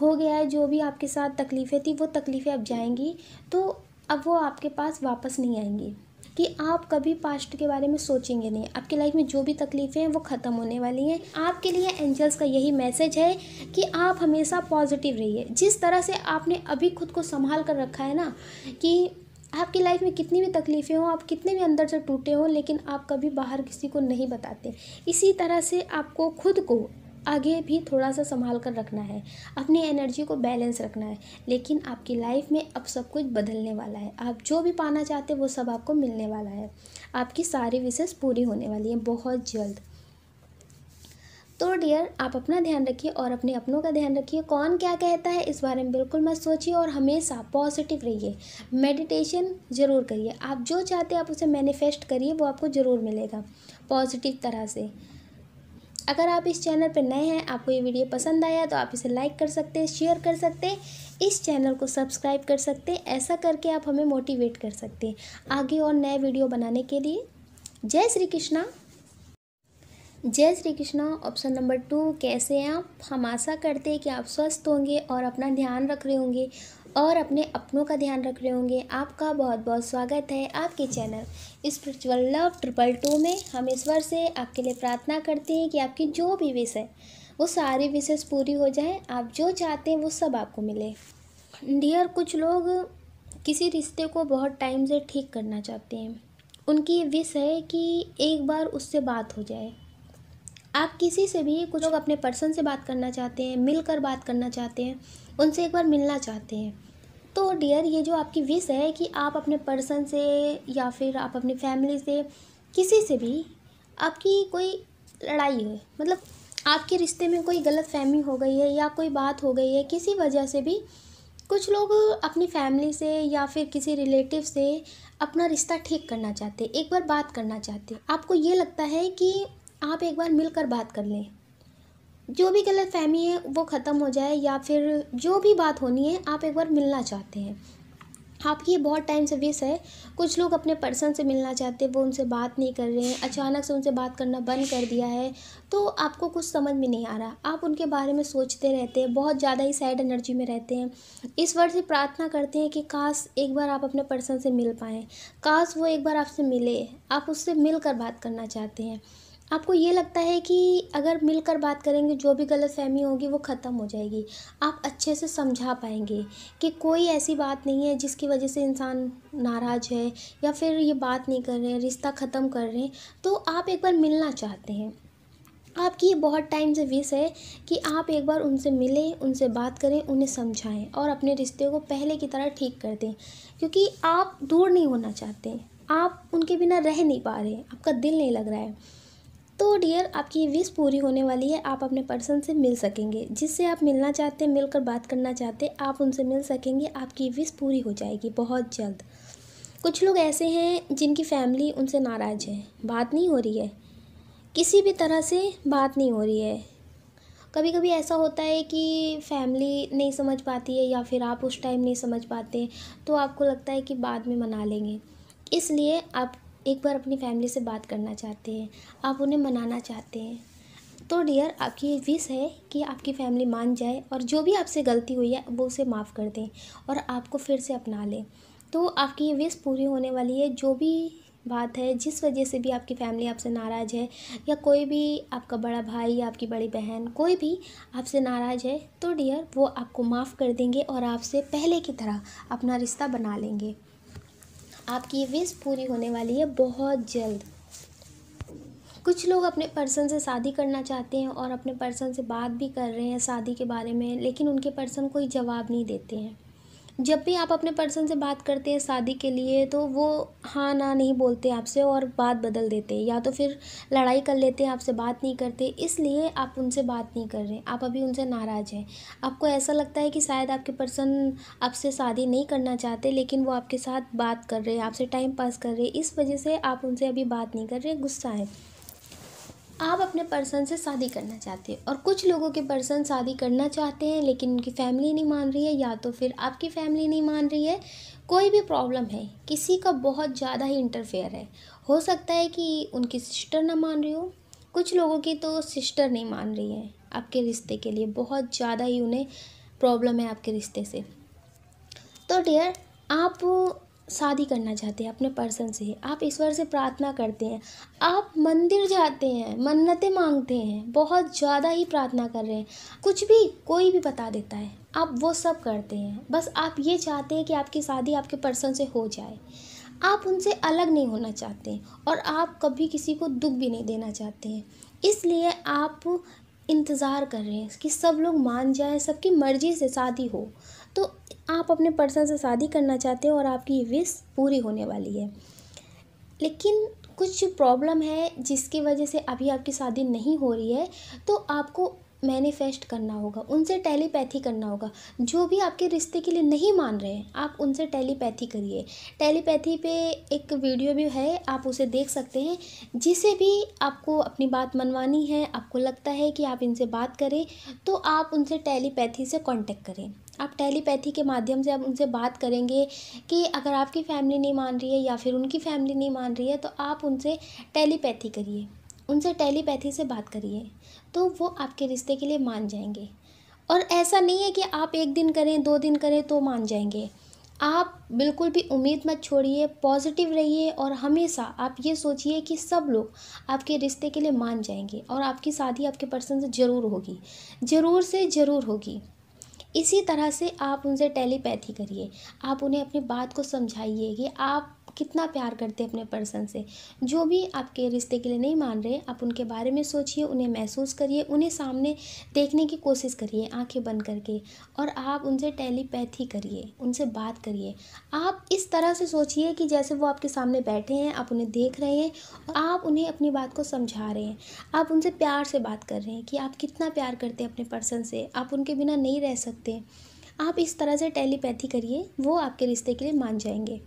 हो गया है, जो भी आपके साथ तकलीफ़ें थी, वो तकलीफ़ें अब जाएंगी, तो अब वो आपके पास वापस नहीं आएंगी। कि आप कभी पास्ट के बारे में सोचेंगे नहीं। आपकी लाइफ में जो भी तकलीफ़ें हैं वो ख़त्म होने वाली हैं। आपके लिए एंजल्स का यही मैसेज है कि आप हमेशा पॉजिटिव रहिए। जिस तरह से आपने अभी खुद को संभाल कर रखा है ना, कि आपकी लाइफ में कितनी भी तकलीफ़ें हों, आप कितने भी अंदर से टूटे हों, लेकिन आप कभी बाहर किसी को नहीं बताते, इसी तरह से आपको खुद को आगे भी थोड़ा सा संभाल कर रखना है, अपनी एनर्जी को बैलेंस रखना है। लेकिन आपकी लाइफ में अब सब कुछ बदलने वाला है। आप जो भी पाना चाहते वो सब आपको मिलने वाला है। आपकी सारी विशेष पूरी होने वाली है बहुत जल्द। तो डियर, आप अपना ध्यान रखिए और अपने अपनों का ध्यान रखिए। कौन क्या कहता है इस बारे में बिल्कुल मत सोचिए, और हमेशा पॉजिटिव रहिए। मेडिटेशन ज़रूर करिए। आप जो चाहते हैं आप उसे मैनिफेस्ट करिए, वो आपको ज़रूर मिलेगा पॉजिटिव तरह से। अगर आप इस चैनल पर नए हैं, आपको ये वीडियो पसंद आया तो आप इसे लाइक कर सकते हैं, शेयर कर सकते हैं, इस चैनल को सब्सक्राइब कर सकते हैं। ऐसा करके आप हमें मोटिवेट कर सकते हैं आगे और नए वीडियो बनाने के लिए। जय श्री कृष्णा। जय श्री कृष्णा। ऑप्शन नंबर 2, कैसे हैं आप? हम आशा करते हैं कि आप स्वस्थ होंगे और अपना ध्यान रख रहे होंगे और अपने अपनों का ध्यान रख रहे होंगे। आपका बहुत बहुत स्वागत है आपके चैनल स्पिरिचुअल लव 222 में। हम ईश्वर से आपके लिए प्रार्थना करते हैं कि आपकी जो भी विश है वो सारी विशेष पूरी हो जाए। आप जो चाहते हैं वो सब आपको मिले। डियर, कुछ लोग किसी रिश्ते को बहुत टाइम से ठीक करना चाहते हैं। उनकी विश है कि एक बार उससे बात हो जाए। आप किसी से भी, कुछ लोग अपने पर्सन से बात करना चाहते हैं, मिलकर बात करना चाहते हैं, उनसे एक बार मिलना चाहते हैं। तो डियर, ये जो आपकी विश है कि आप अपने पर्सन से या फिर आप अपनी फैमिली से, किसी से भी आपकी कोई लड़ाई है, मतलब आपके रिश्ते में कोई गलत फहमी हो गई है या कोई बात हो गई है किसी वजह से भी, कुछ लोग अपनी फैमिली से या फिर किसी रिलेटिव से अपना रिश्ता ठीक करना चाहते, एक बार बात करना चाहते। आपको ये लगता है कि आप एक बार मिलकर बात कर लें, जो भी गलतफहमी है वो ख़त्म हो जाए, या फिर जो भी बात होनी है आप एक बार मिलना चाहते हैं। आपकी ये बहुत टाइम से विश है। कुछ लोग अपने पर्सन से मिलना चाहते हैं, वो उनसे बात नहीं कर रहे हैं, अचानक से उनसे बात करना बंद कर दिया है। तो आपको कुछ समझ में नहीं आ रहा, आप उनके बारे में सोचते रहते हैं, बहुत ज़्यादा ही सैड एनर्जी में रहते हैं। ईश्वर से प्रार्थना करते हैं कि काश एक बार आप अपने पर्सन से मिल पाएँ, काश वो एक बार आपसे मिले, आप उससे मिलकर बात करना चाहते हैं। आपको ये लगता है कि अगर मिलकर बात करेंगे जो भी गलतफहमी होगी वो ख़त्म हो जाएगी, आप अच्छे से समझा पाएंगे कि कोई ऐसी बात नहीं है जिसकी वजह से इंसान नाराज़ है या फिर ये बात नहीं कर रहे हैं, रिश्ता ख़त्म कर रहे हैं। तो आप एक बार मिलना चाहते हैं। आपकी ये बहुत टाइम से विश है कि आप एक बार उनसे मिलें, उनसे बात करें, उन्हें समझाएं और अपने रिश्ते को पहले की तरह ठीक कर दें, क्योंकि आप दूर नहीं होना चाहते, आप उनके बिना रह नहीं पा रहे, आपका दिल नहीं लग रहा है। तो डियर, आपकी ये विश पूरी होने वाली है, आप अपने पर्सन से मिल सकेंगे, जिससे आप मिलना चाहते हैं, मिलकर बात करना चाहते हैं, आप उनसे मिल सकेंगे, आपकी विश पूरी हो जाएगी बहुत जल्द। कुछ लोग ऐसे हैं जिनकी फैमिली उनसे नाराज़ है, बात नहीं हो रही है, किसी भी तरह से बात नहीं हो रही है। कभी कभी ऐसा होता है कि फैमिली नहीं समझ पाती है या फिर आप उस टाइम नहीं समझ पाते, तो आपको लगता है कि बाद में मना लेंगे, इसलिए आप एक बार अपनी फैमिली से बात करना चाहते हैं, आप उन्हें मनाना चाहते हैं। तो डियर, आपकी विश है कि आपकी फैमिली मान जाए और जो भी आपसे गलती हुई है वो उसे माफ़ कर दें और आपको फिर से अपना लें। तो आपकी ये विश पूरी होने वाली है। जो भी बात है, जिस वजह से भी आपकी फैमिली आपसे नाराज़ है, या कोई भी आपका बड़ा भाई या आपकी बड़ी बहन कोई भी आपसे नाराज़ है, तो डियर वो आपको माफ़ कर देंगे और आपसे पहले की तरह अपना रिश्ता बना लेंगे। आपकी ये विश पूरी होने वाली है बहुत जल्द। कुछ लोग अपने पर्सन से शादी करना चाहते हैं और अपने पर्सन से बात भी कर रहे हैं शादी के बारे में, लेकिन उनके पर्सन कोई जवाब नहीं देते हैं। जब भी आप अपने पर्सन से बात करते हैं शादी के लिए, तो वो हाँ ना नहीं बोलते आपसे और बात बदल देते हैं, या तो फिर लड़ाई कर लेते हैं, आपसे बात नहीं करते, इसलिए आप उनसे बात नहीं कर रहे, आप अभी उनसे नाराज़ हैं। आपको ऐसा लगता है कि शायद आपके पर्सन आपसे शादी नहीं करना चाहते, लेकिन वो आपके साथ बात कर रहे हैं, आपसे टाइम पास कर रहे हैं, इस वजह से आप उनसे अभी बात नहीं कर रहे, गुस्सा है। आप अपने पर्सन से शादी करना चाहते हैं और कुछ लोगों के पर्सन शादी करना चाहते हैं लेकिन उनकी फैमिली नहीं मान रही है, या तो फिर आपकी फैमिली नहीं मान रही है। कोई भी प्रॉब्लम है, किसी का बहुत ज़्यादा ही इंटरफेयर है, हो सकता है कि उनकी सिस्टर ना मान रही हो, कुछ लोगों की तो सिस्टर नहीं मान रही है आपके रिश्ते के लिए, बहुत ज़्यादा ही उन्हें प्रॉब्लम है आपके रिश्ते से। तो डियर, आप शादी करना चाहते हैं अपने पर्सन से, आप ईश्वर से प्रार्थना करते हैं, आप मंदिर जाते हैं, मन्नतें मांगते हैं, बहुत ज़्यादा ही प्रार्थना कर रहे हैं, कुछ भी कोई भी बता देता है, आप वो सब करते हैं। बस आप ये चाहते हैं कि आपकी शादी आपके पर्सन से हो जाए, आप उनसे अलग नहीं होना चाहते और आप कभी किसी को दुख भी नहीं देना चाहते हैं, इसलिए आप इंतज़ार कर रहे हैं कि सब लोग मान जाएं, सबकी मर्ज़ी से शादी हो। तो आप अपने पर्सन से शादी करना चाहते हैं और आपकी विश पूरी होने वाली है, लेकिन कुछ प्रॉब्लम है जिसकी वजह से अभी आपकी शादी नहीं हो रही है। तो आपको मैनिफेस्ट करना होगा, उनसे टेलीपैथी करना होगा। जो भी आपके रिश्ते के लिए नहीं मान रहे हैं, आप उनसे टेलीपैथी करिए। टेलीपैथी पे एक वीडियो भी है, आप उसे देख सकते हैं। जिसे भी आपको अपनी बात मनवानी है, आपको लगता है कि आप इनसे बात करें, तो आप उनसे टेलीपैथी से कांटेक्ट करें। आप टेलीपैथी के माध्यम से आप उनसे बात करेंगे कि अगर आपकी फैमिली नहीं मान रही है या फिर उनकी फैमिली नहीं मान रही है, तो आप उनसे टेलीपैथी करिए। उनसे टेलीपैथी से बात करिए, तो वो आपके रिश्ते के लिए मान जाएंगे। और ऐसा नहीं है कि आप 1 दिन करें, 2 दिन करें तो मान जाएंगे। आप बिल्कुल भी उम्मीद मत छोड़िए, पॉजिटिव रहिए और हमेशा आप ये सोचिए कि सब लोग आपके रिश्ते के लिए मान जाएंगे और आपकी शादी आपके पर्सन से ज़रूर होगी, ज़रूर से ज़रूर होगी। इसी तरह से आप उनसे टेलीपैथी करिए। आप उन्हें अपनी बात को समझाइए कि आप कितना प्यार करते हैं अपने पर्सन से। जो भी आपके रिश्ते के लिए नहीं मान रहे, आप उनके बारे में सोचिए, उन्हें महसूस करिए, उन्हें सामने देखने की कोशिश करिए आंखें बंद करके, और आप उनसे टेलीपैथी करिए, उनसे बात करिए। आप इस तरह से सोचिए कि जैसे वो आपके सामने बैठे हैं, आप उन्हें देख रहे हैं और आप उन्हें अपनी बात को समझा रहे हैं। आप उनसे प्यार से बात कर रहे हैं कि आप कितना प्यार करते हैं अपने पर्सन से, आप उनके बिना नहीं रह सकते। आप इस तरह से टेलीपैथी करिए, वो आपके रिश्ते के लिए मान जाएंगे।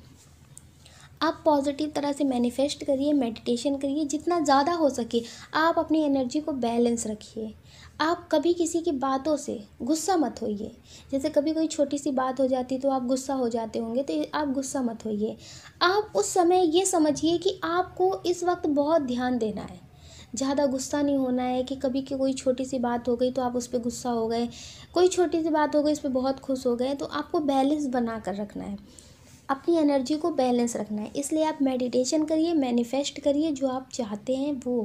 आप पॉजिटिव तरह से मैनिफेस्ट करिए, मेडिटेशन करिए, जितना ज़्यादा हो सके आप अपनी एनर्जी को बैलेंस रखिए। आप कभी किसी की बातों से गुस्सा मत होइए। जैसे कभी कोई छोटी सी बात हो जाती तो आप गुस्सा हो जाते होंगे, तो आप गुस्सा मत होइए। आप उस समय ये समझिए कि आपको इस वक्त बहुत ध्यान देना है, ज़्यादा गुस्सा नहीं होना है कि कभी की कोई छोटी सी बात हो गई तो आप उस पर गुस्सा हो गए, कोई छोटी सी बात हो गई इस पर बहुत खुश हो गए। तो आपको बैलेंस बना कर रखना है, अपनी एनर्जी को बैलेंस रखना है। इसलिए आप मेडिटेशन करिए, मैनिफेस्ट करिए, जो आप चाहते हैं वो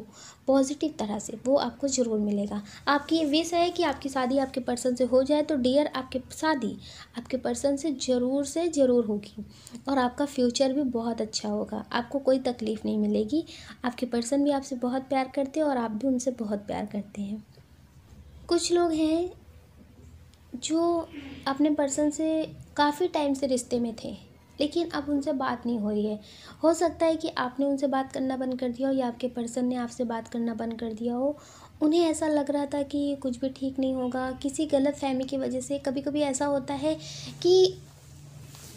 पॉजिटिव तरह से वो आपको ज़रूर मिलेगा। आपकी ये विश है कि आपकी शादी आपके पर्सन से हो जाए, तो डियर आपकी शादी आपके पर्सन से ज़रूर होगी और आपका फ्यूचर भी बहुत अच्छा होगा। आपको कोई तकलीफ़ नहीं मिलेगी। आपके पर्सन भी आपसे बहुत प्यार करते हैं और आप भी उनसे बहुत प्यार करते हैं। कुछ लोग हैं जो अपने पर्सन से काफ़ी टाइम से रिश्ते में थे, लेकिन अब उनसे बात नहीं हो रही है। हो सकता है कि आपने उनसे बात करना बंद कर दिया हो या आपके पर्सन ने आपसे बात करना बंद कर दिया हो। उन्हें ऐसा लग रहा था कि कुछ भी ठीक नहीं होगा, किसी गलतफ़हमी की वजह से। कभी कभी ऐसा होता है कि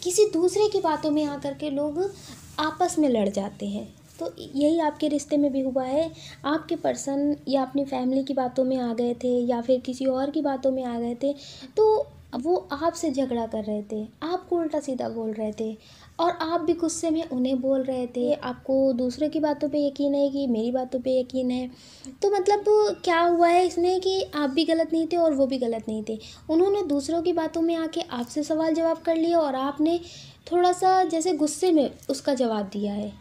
किसी दूसरे की बातों में आकर के लोग आपस में लड़ जाते हैं। तो यही आपके रिश्ते में भी हुआ है। आपके पर्सन या अपनी फैमिली की बातों में आ गए थे या फिर किसी और की बातों में आ गए थे, तो वो आपसे झगड़ा कर रहे थे, आपको उल्टा सीधा बोल रहे थे और आप भी गुस्से में उन्हें बोल रहे थे। आपको दूसरे की बातों पे यकीन है कि मेरी बातों पे यकीन है। तो मतलब क्या हुआ है इसमें कि आप भी गलत नहीं थे और वो भी गलत नहीं थे। उन्होंने दूसरों की बातों में आके आपसे सवाल जवाब कर लिया और आपने थोड़ा सा जैसे गुस्से में उसका जवाब दिया है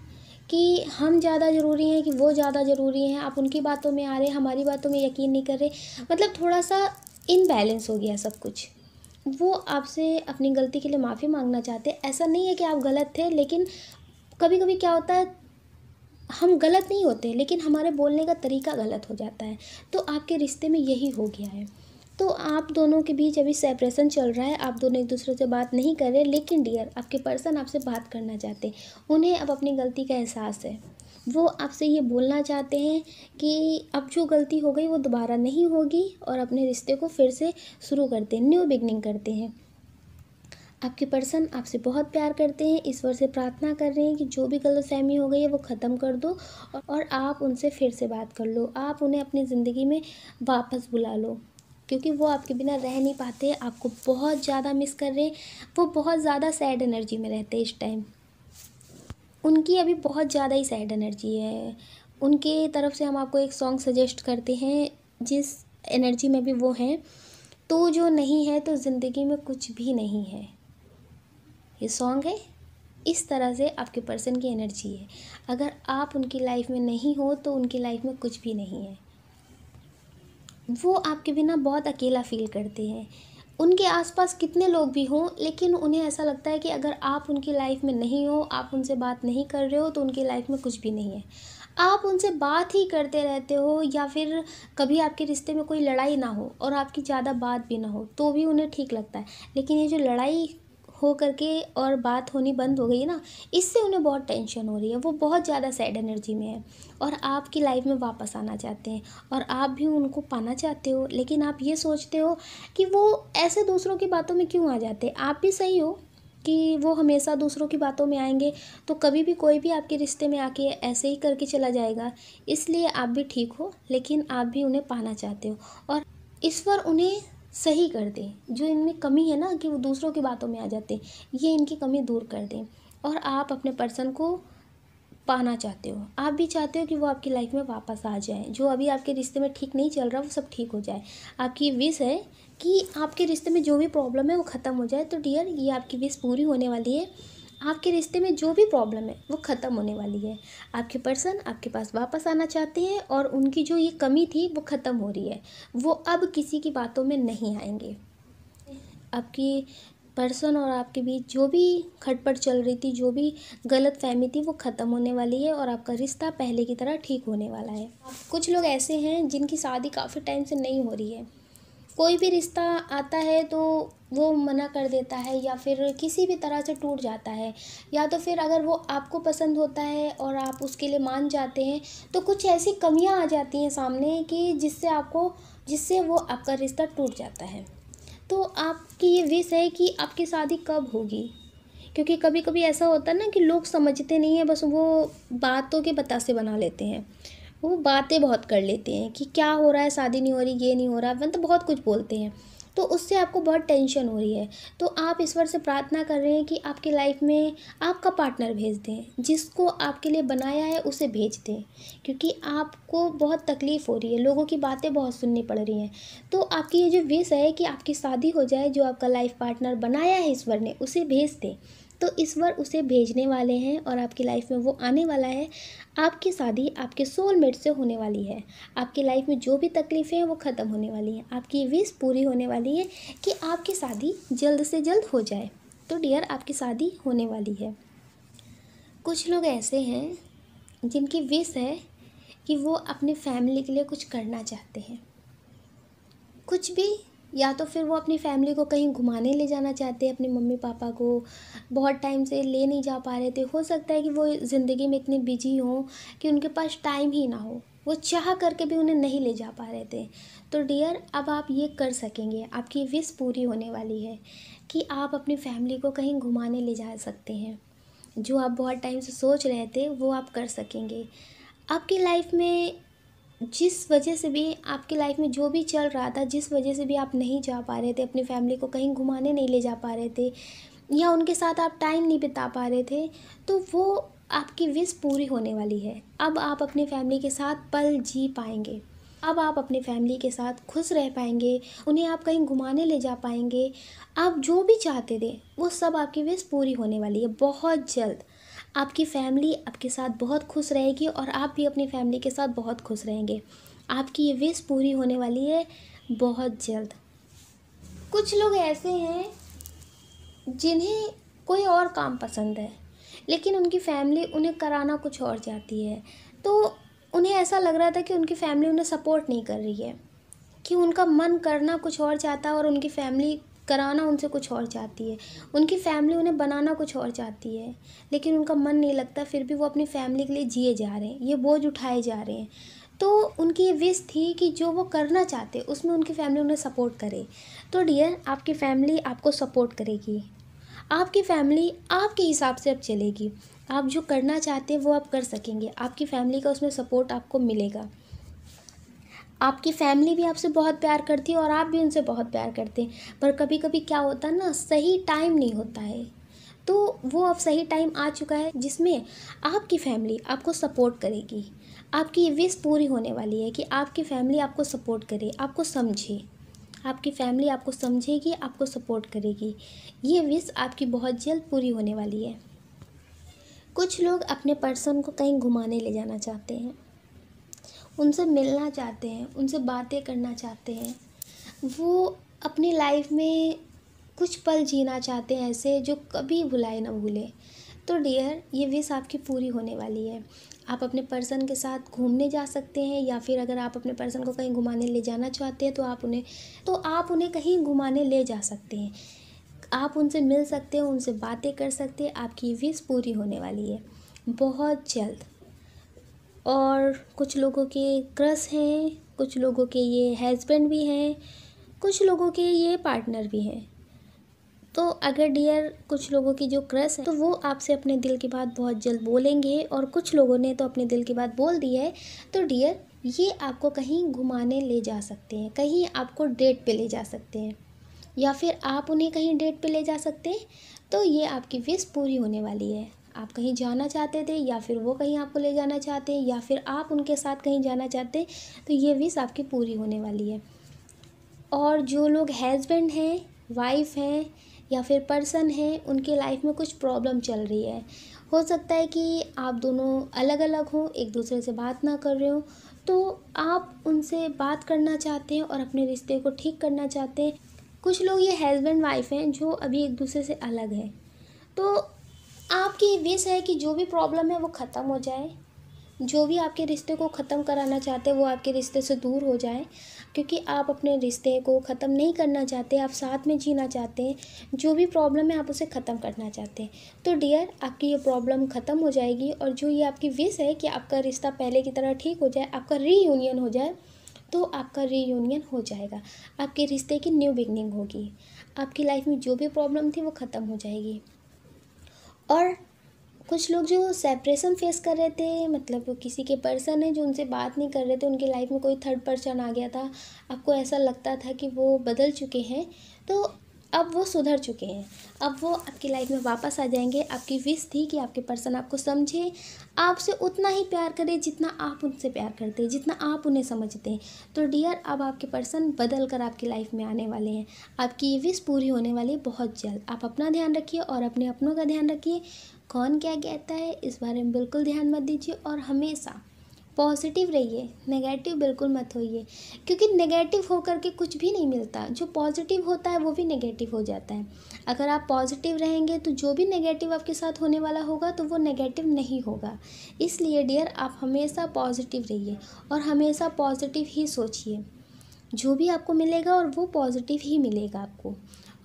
कि हम ज़्यादा ज़रूरी हैं कि वो ज़्यादा ज़रूरी हैं। आप उनकी बातों में आ रहे, हमारी बातों में यकीन नहीं कर रहे। मतलब थोड़ा सा इनबैलेंस हो गया सब कुछ। वो आपसे अपनी गलती के लिए माफ़ी मांगना चाहते हैं। ऐसा नहीं है कि आप गलत थे, लेकिन कभी कभी क्या होता है, हम गलत नहीं होते लेकिन हमारे बोलने का तरीका गलत हो जाता है। तो आपके रिश्ते में यही हो गया है। तो आप दोनों के बीच अभी सेपरेशन चल रहा है, आप दोनों एक दूसरे से बात नहीं कर रहे, लेकिन डियर आपके पर्सन आपसे बात करना चाहते हैं। उन्हें अब अपनी गलती का एहसास है। वो आपसे ये बोलना चाहते हैं कि अब जो गलती हो गई वो दोबारा नहीं होगी और अपने रिश्ते को फिर से शुरू करते हैं, न्यू बिगनिंग करते हैं। आपके पर्सन आपसे बहुत प्यार करते हैं, ईश्वर से प्रार्थना कर रहे हैं कि जो भी गलतफहमी हो गई है वो ख़त्म कर दो और आप उनसे फिर से बात कर लो। आप उन्हें अपनी ज़िंदगी में वापस बुला लो, क्योंकि वो आपके बिना रह नहीं पाते, आपको बहुत ज़्यादा मिस कर रहे हैं। वो बहुत ज़्यादा सैड एनर्जी में रहते हैं इस टाइम। उनकी अभी बहुत ज़्यादा ही सैड एनर्जी है। उनके तरफ से हम आपको एक सॉन्ग सजेस्ट करते हैं जिस एनर्जी में भी वो हैं। तो जो नहीं है तो ज़िंदगी में कुछ भी नहीं है, ये सॉन्ग है। इस तरह से आपके पर्सन की एनर्जी है। अगर आप उनकी लाइफ में नहीं हो तो उनकी लाइफ में कुछ भी नहीं है। वो आपके बिना बहुत अकेला फील करते हैं। उनके आसपास कितने लोग भी हों, लेकिन उन्हें ऐसा लगता है कि अगर आप उनकी लाइफ में नहीं हो, आप उनसे बात नहीं कर रहे हो, तो उनकी लाइफ में कुछ भी नहीं है। आप उनसे बात ही करते रहते हो या फिर कभी आपके रिश्ते में कोई लड़ाई ना हो और आपकी ज़्यादा बात भी ना हो तो भी उन्हें ठीक लगता है। लेकिन ये जो लड़ाई हो करके और बात होनी बंद हो गई है ना, इससे उन्हें बहुत टेंशन हो रही है। वो बहुत ज़्यादा सैड एनर्जी में है और आपकी लाइफ में वापस आना चाहते हैं और आप भी उनको पाना चाहते हो। लेकिन आप ये सोचते हो कि वो ऐसे दूसरों की बातों में क्यों आ जाते। आप भी सही हो कि वो हमेशा दूसरों की बातों में आएंगे, तो कभी भी कोई भी आपके रिश्ते में आके ऐसे ही करके चला जाएगा। इसलिए आप भी ठीक हो, लेकिन आप भी उन्हें पाना चाहते हो और ईश्वर उन्हें सही कर दें। जो इनमें कमी है ना कि वो दूसरों की बातों में आ जाते हैं, ये इनकी कमी दूर कर दें और आप अपने पर्सन को पाना चाहते हो, आप भी चाहते हो कि वो आपकी लाइफ में वापस आ जाए, जो अभी आपके रिश्ते में ठीक नहीं चल रहा वो सब ठीक हो जाए। आपकी विश है कि आपके रिश्ते में जो भी प्रॉब्लम है वो ख़त्म हो जाए। तो डियर, ये आपकी विश पूरी होने वाली है। आपके रिश्ते में जो भी प्रॉब्लम है वो ख़त्म होने वाली है। आपके पर्सन आपके पास वापस आना चाहते हैं और उनकी जो ये कमी थी वो ख़त्म हो रही है। वो अब किसी की बातों में नहीं आएंगे। आपकी पर्सन और आपके बीच जो भी खटपट चल रही थी, जो भी गलतफहमी थी, वो ख़त्म होने वाली है और आपका रिश्ता पहले की तरह ठीक होने वाला है। कुछ लोग ऐसे हैं जिनकी शादी काफ़ी टाइम से नहीं हो रही है। कोई भी रिश्ता आता है तो वो मना कर देता है या फिर किसी भी तरह से टूट जाता है, या तो फिर अगर वो आपको पसंद होता है और आप उसके लिए मान जाते हैं तो कुछ ऐसी कमियां आ जाती हैं सामने कि जिससे वो आपका रिश्ता टूट जाता है। तो आपकी ये विश है कि आपकी शादी कब होगी, क्योंकि कभी कभी ऐसा होता है ना कि लोग समझते नहीं हैं, बस वो बातों के बतासे बना लेते हैं। वो बातें बहुत कर लेते हैं कि क्या हो रहा है, शादी नहीं हो रही, ये नहीं हो रहा, मतलब बहुत कुछ बोलते हैं। तो उससे आपको बहुत टेंशन हो रही है। तो आप ईश्वर से प्रार्थना कर रहे हैं कि आपकी लाइफ में आपका पार्टनर भेज दें, जिसको आपके लिए बनाया है उसे भेज दें, क्योंकि आपको बहुत तकलीफ़ हो रही है, लोगों की बातें बहुत सुननी पड़ रही हैं। तो आपकी ये जो विश है कि आपकी शादी हो जाए, जो आपका लाइफ पार्टनर बनाया है ईश्वर ने उसे भेज दें। तो ईश्वर उसे भेजने वाले हैं और आपकी लाइफ में वो आने वाला है। आपकी शादी आपके सोलमेट से होने वाली है। आपकी लाइफ में जो भी तकलीफ़ें हैं वो ख़त्म होने वाली हैं। आपकी विश पूरी होने वाली है कि आपकी शादी जल्द से जल्द हो जाए। तो डियर, आपकी शादी होने वाली है। कुछ लोग ऐसे हैं जिनकी विश है कि वो अपनी फैमिली के लिए कुछ करना चाहते हैं, कुछ भी। या तो फिर वो अपनी फैमिली को कहीं घुमाने ले जाना चाहते हैं, अपने मम्मी पापा को बहुत टाइम से ले नहीं जा पा रहे थे। हो सकता है कि वो ज़िंदगी में इतने बिजी हों कि उनके पास टाइम ही ना हो, वो चाह करके भी उन्हें नहीं ले जा पा रहे थे। तो डियर, अब आप ये कर सकेंगे। आपकी विश पूरी होने वाली है कि आप अपनी फैमिली को कहीं घुमाने ले जा सकते हैं। जो आप बहुत टाइम से सोच रहे थे वो आप कर सकेंगे। आपकी लाइफ में जिस वजह से भी, आपकी लाइफ में जो भी चल रहा था, जिस वजह से भी आप नहीं जा पा रहे थे, अपनी फैमिली को कहीं घुमाने नहीं ले जा पा रहे थे, या उनके साथ आप टाइम नहीं बिता पा रहे थे, तो वो आपकी विश पूरी होने वाली है। अब आप अपनी फैमिली के साथ पल जी पाएंगे। अब आप अपनी फैमिली के साथ खुश रह पाएंगे, उन्हें आप कहीं घुमाने ले जा पाएंगे। आप जो भी चाहते थे वो सब आपकी विश पूरी होने वाली है बहुत जल्द। आपकी फैमिली आपके साथ बहुत खुश रहेगी और आप भी अपनी फैमिली के साथ बहुत खुश रहेंगे। आपकी ये विश पूरी होने वाली है बहुत जल्द। कुछ लोग ऐसे हैं जिन्हें कोई और काम पसंद है, लेकिन उनकी फैमिली उन्हें कराना कुछ और चाहती है। तो उन्हें ऐसा लग रहा था कि उनकी फैमिली उन्हें सपोर्ट नहीं कर रही है, कि उनका मन करना कुछ और चाहता है और उनकी फैमिली कराना उनसे कुछ और चाहती है। उनकी फैमिली उन्हें बनाना कुछ और चाहती है, लेकिन उनका मन नहीं लगता, फिर भी वो अपनी फैमिली के लिए जिए जा रहे हैं, ये बोझ उठाए जा रहे हैं। तो उनकी ये विश थी कि जो वो करना चाहते उसमें उनकी फैमिली उन्हें सपोर्ट करे। तो डियर, आपकी फैमिली आपको सपोर्ट करेगी। आपकी फैमिली आपके हिसाब से अब चलेगी। आप जो करना चाहते हैं वो आप कर सकेंगे। आपकी फैमिली का उसमें सपोर्ट आपको मिलेगा। आपकी फैमिली भी आपसे बहुत प्यार करती है और आप भी उनसे बहुत प्यार करते हैं, पर कभी कभी क्या होता है ना, सही टाइम नहीं होता है। तो वो अब सही टाइम आ चुका है जिसमें आपकी फैमिली आपको सपोर्ट करेगी। आपकी ये विश पूरी होने वाली है कि आपकी फैमिली आपको सपोर्ट करे, आपको समझे। आपकी फैमिली आपको समझेगी, आपको सपोर्ट करेगी। ये विश आपकी बहुत जल्द पूरी होने वाली है। कुछ लोग अपने पर्सन को कहीं घुमाने ले जाना चाहते हैं, उनसे मिलना चाहते हैं, उनसे बातें करना चाहते हैं। वो अपनी लाइफ में कुछ पल जीना चाहते हैं ऐसे जो कभी भुलाए ना भूले। तो डियर, ये विश आपकी पूरी होने वाली है। आप अपने पर्सन के साथ घूमने जा सकते हैं, या फिर अगर आप अपने पर्सन को कहीं घुमाने ले जाना चाहते हैं तो आप उन्हें कहीं घुमाने ले जा सकते हैं। आप उनसे मिल सकते हैं, उनसे बातें कर सकते हैं। आपकी विश पूरी होने वाली है बहुत जल्द। और कुछ लोगों के क्रश हैं, कुछ लोगों के ये हस्बैंड भी हैं, कुछ लोगों के ये पार्टनर भी हैं। तो अगर डियर, कुछ लोगों की जो क्रश है तो वो आपसे अपने दिल की बात बहुत जल्द बोलेंगे, और कुछ लोगों ने तो अपने दिल की बात बोल दी है। तो डियर, ये आपको कहीं घुमाने ले जा सकते हैं, कहीं आपको डेट पे ले जा सकते हैं, या फिर आप उन्हें कहीं डेट पे ले जा सकते हैं। तो ये आपकी विश पूरी होने वाली है। आप कहीं जाना चाहते थे या फिर वो कहीं आपको ले जाना चाहते हैं या फिर आप उनके साथ कहीं जाना चाहते हैं, तो ये विश आपकी पूरी होने वाली है। और जो लोग हस्बैंड हैं, वाइफ हैं या फिर पर्सन है, उनके लाइफ में कुछ प्रॉब्लम चल रही है। हो सकता है कि आप दोनों अलग अलग हों, एक दूसरे से बात ना कर रहे हो, तो आप उनसे बात करना चाहते हैं और अपने रिश्ते को ठीक करना चाहते हैं। कुछ लोग ये हस्बैंड वाइफ हैं जो अभी एक दूसरे से अलग हैं, तो आपकी विश है कि जो भी प्रॉब्लम है वो ख़त्म हो जाए। जो भी आपके रिश्ते को ख़त्म कराना चाहते हैं वो आपके रिश्ते से दूर हो जाए, क्योंकि आप अपने रिश्ते को ख़त्म नहीं करना चाहते, आप साथ में जीना चाहते हैं। जो भी प्रॉब्लम है आप उसे ख़त्म करना चाहते हैं। तो डियर, आपकी ये प्रॉब्लम ख़त्म हो जाएगी और जो ये आपकी विश है कि आपका रिश्ता पहले की तरह ठीक हो जाए, आपका रीयूनियन हो जाए, तो आपका रीयूनियन हो जाएगा। आपके रिश्ते की न्यू बिगनिंग होगी। आपकी लाइफ में जो भी प्रॉब्लम थी वो ख़त्म हो जाएगी। और कुछ लोग जो सेपरेशन फेस कर रहे थे, मतलब वो किसी के पर्सन है जो उनसे बात नहीं कर रहे थे, उनके लाइफ में कोई थर्ड पर्सन आ गया था, आपको ऐसा लगता था कि वो बदल चुके हैं, तो अब वो सुधर चुके हैं। अब वो आपकी लाइफ में वापस आ जाएंगे। आपकी विश थी कि आपके पर्सन आपको समझे, आपसे उतना ही प्यार करे जितना आप उनसे प्यार करते हैं, जितना आप उन्हें समझते हैं। तो डियर, अब आपके पर्सन बदल कर आपकी लाइफ में आने वाले हैं। आपकी ये विश पूरी होने वाली है बहुत जल्द। आप अपना ध्यान रखिए और अपने अपनों का ध्यान रखिए। कौन क्या कहता है इस बारे में बिल्कुल ध्यान मत दीजिए और हमेशा पॉजिटिव रहिए, नेगेटिव बिल्कुल मत होइए, क्योंकि नेगेटिव होकर के कुछ भी नहीं मिलता। जो पॉजिटिव होता है वो भी नेगेटिव हो जाता है। अगर आप पॉजिटिव रहेंगे तो जो भी नेगेटिव आपके साथ होने वाला होगा तो वो नेगेटिव नहीं होगा। इसलिए डियर, आप हमेशा पॉजिटिव रहिए और हमेशा पॉजिटिव ही सोचिए। जो भी आपको मिलेगा और वो पॉजिटिव ही मिलेगा आपको।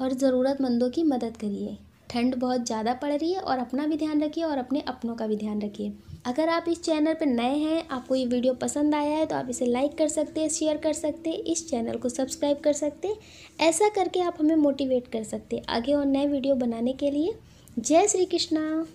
और ज़रूरतमंदों की मदद करिए। ठंड बहुत ज़्यादा पड़ रही है और अपना भी ध्यान रखिए और अपने अपनों का भी ध्यान रखिए। अगर आप इस चैनल पर नए हैं, आपको ये वीडियो पसंद आया है, तो आप इसे लाइक कर सकते हैं, शेयर कर सकते हैं, इस चैनल को सब्सक्राइब कर सकते हैं। ऐसा करके आप हमें मोटिवेट कर सकते हैं आगे और नए वीडियो बनाने के लिए। जय श्री कृष्णा।